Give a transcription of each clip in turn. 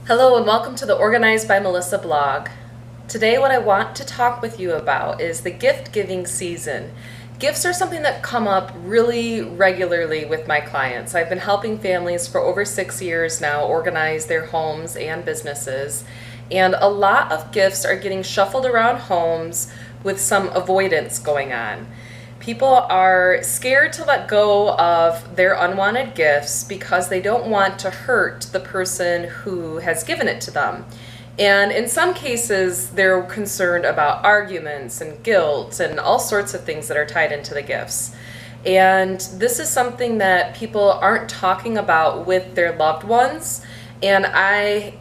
Hello and welcome to the Organized by Melissa blog. Today what I want to talk with you about is the gift giving season. Gifts are something that come up really regularly with my clients. I've been helping families for over 6 years now organize their homes and businesses, and a lot of gifts are getting shuffled around homes with some avoidance going on. People are scared to let go of their unwanted gifts because they don't want to hurt the person who has given it to them. And in some cases, they're concerned about arguments and guilt and all sorts of things that are tied into the gifts. And this is something that people aren't talking about with their loved ones. And I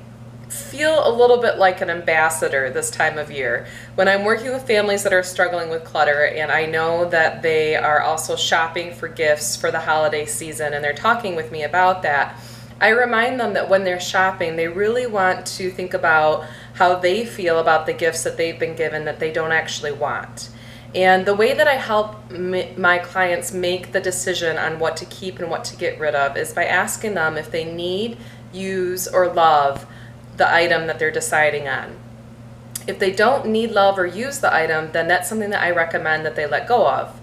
feel a little bit like an ambassador this time of year when I'm working with families that are struggling with clutter, and I know that they are also shopping for gifts for the holiday season and they're talking with me about that. I remind them that when they're shopping, they really want to think about how they feel about the gifts that they've been given that they don't actually want. And the way that I help my clients make the decision on what to keep and what to get rid of is by asking them if they need, use, or love the item that they're deciding on. If they don't need, love, or use the item, then that's something that I recommend that they let go of.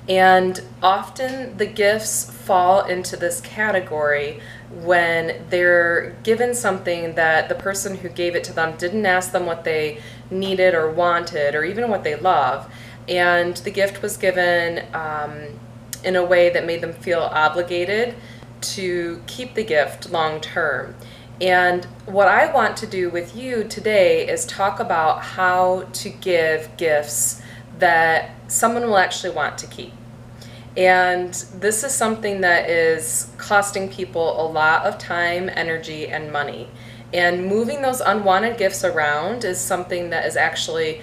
And often the gifts fall into this category when they're given something that the person who gave it to them didn't ask them what they needed or wanted or even what they love. And the gift was given in a way that made them feel obligated to keep the gift long term. And what I want to do with you today is talk about how to give gifts that someone will actually want to keep. And this is something that is costing people a lot of time, energy, and money. And moving those unwanted gifts around is something that is actually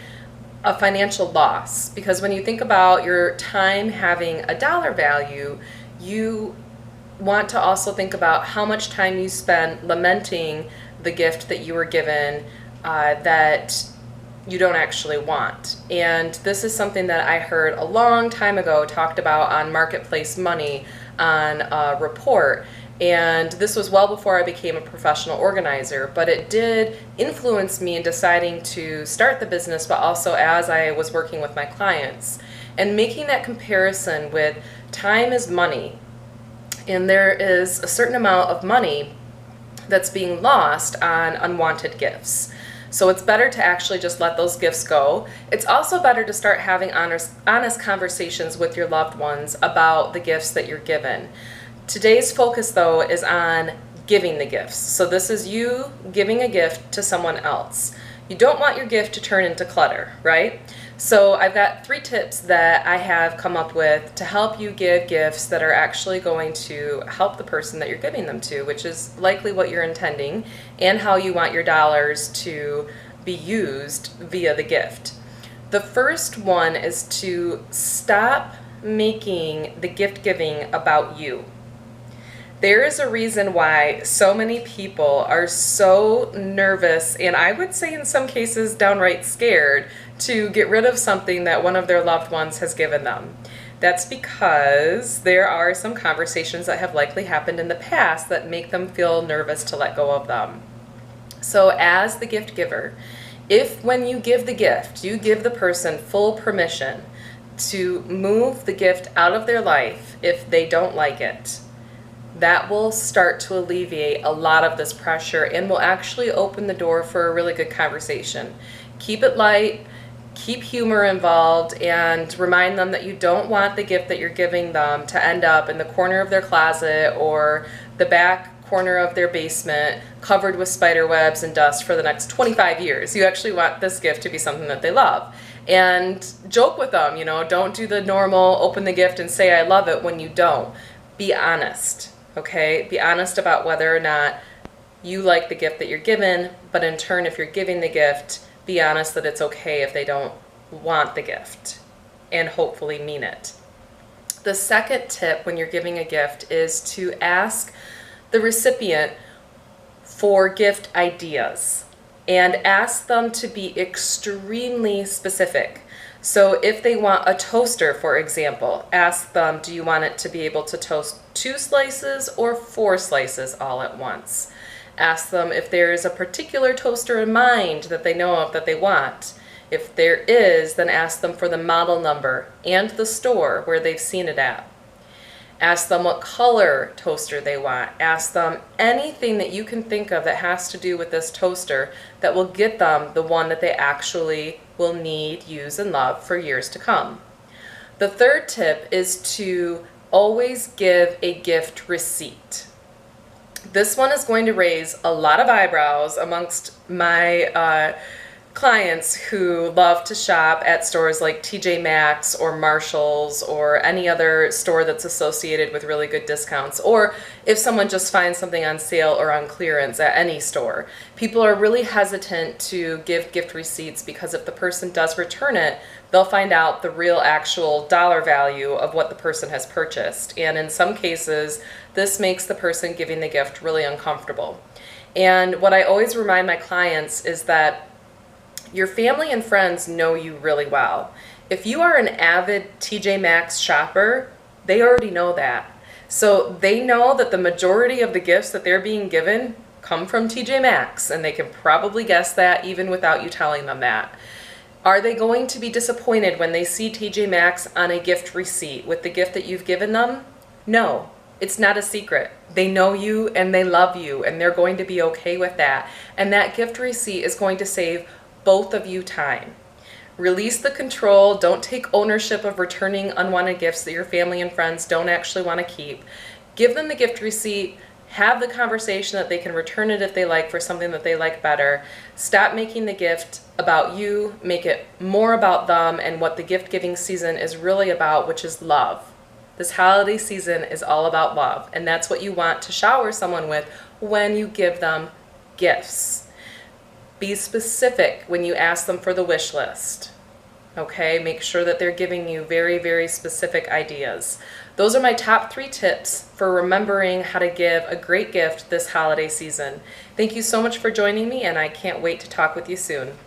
a financial loss, because when you think about your time having a dollar value, you want to also think about how much time you spend lamenting the gift that you were given that you don't actually want. And this is something that I heard a long time ago talked about on Marketplace Money on a report. And this was well before I became a professional organizer, but it did influence me in deciding to start the business, but also as I was working with my clients and making that comparison with time is money. And there is a certain amount of money that's being lost on unwanted gifts. So it's better to actually just let those gifts go. It's also better to start having honest conversations with your loved ones about the gifts that you're given. Today's focus, though, is on giving the gifts. So this is you giving a gift to someone else. You don't want your gift to turn into clutter, right? So I've got 3 tips that I have come up with to help you give gifts that are actually going to help the person that you're giving them to, which is likely what you're intending and how you want your dollars to be used via the gift. The first one is to stop making the gift giving about you. There is a reason why so many people are so nervous, and I would say in some cases downright scared, to get rid of something that one of their loved ones has given them. That's because there are some conversations that have likely happened in the past that make them feel nervous to let go of them. So as the gift giver, if when you give the gift, you give the person full permission to move the gift out of their life if they don't like it, that will start to alleviate a lot of this pressure and will actually open the door for a really good conversation. Keep it light, keep humor involved, and remind them that you don't want the gift that you're giving them to end up in the corner of their closet or the back corner of their basement covered with spider webs and dust for the next 25 years. You actually want this gift to be something that they love. And joke with them, don't do the normal open the gift and say I love it when you don't. Be honest. Okay, be honest about whether or not you like the gift that you're given, but in turn, if you're giving the gift, be honest that it's okay if they don't want the gift, and hopefully mean it. The second tip when you're giving a gift is to ask the recipient for gift ideas and ask them to be extremely specific. So if they want a toaster, for example, ask them, do you want it to be able to toast 2 slices or 4 slices all at once? Ask them if there is a particular toaster in mind that they know of that they want. If there is, then ask them for the model number and the store where they've seen it at. Ask them what color toaster they want. Ask them anything that you can think of that has to do with this toaster that will get them the one that they actually will need, use, and love for years to come. The third tip is to always give a gift receipt. This one is going to raise a lot of eyebrows amongst my clients who love to shop at stores like TJ Maxx or Marshall's or any other store that's associated with really good discounts, or if someone just finds something on sale or on clearance at any store. People are really hesitant to give gift receipts because if the person does return it, they'll find out the real actual dollar value of what the person has purchased. And in some cases, this makes the person giving the gift really uncomfortable. And what I always remind my clients is that your family and friends know you really well. If you are an avid TJ Maxx shopper, they already know that. So they know that the majority of the gifts that they're being given come from TJ Maxx, and they can probably guess that even without you telling them that. Are they going to be disappointed when they see TJ Maxx on a gift receipt with the gift that you've given them? No. It's not a secret. They know you and they love you, and they're going to be okay with that. And that gift receipt is going to save both of you time. Release the control. Don't take ownership of returning unwanted gifts that your family and friends don't actually want to keep. Give them the gift receipt. Have the conversation that they can return it if they like for something that they like better. Stop making the gift about you. Make it more about them and what the gift giving season is really about, which is love. This holiday season is all about love, and that's what you want to shower someone with when you give them gifts. Be specific when you ask them for the wish list. Okay, make sure that they're giving you very, very specific ideas. Those are my top 3 tips for remembering how to give a great gift this holiday season. Thank you so much for joining me, and I can't wait to talk with you soon.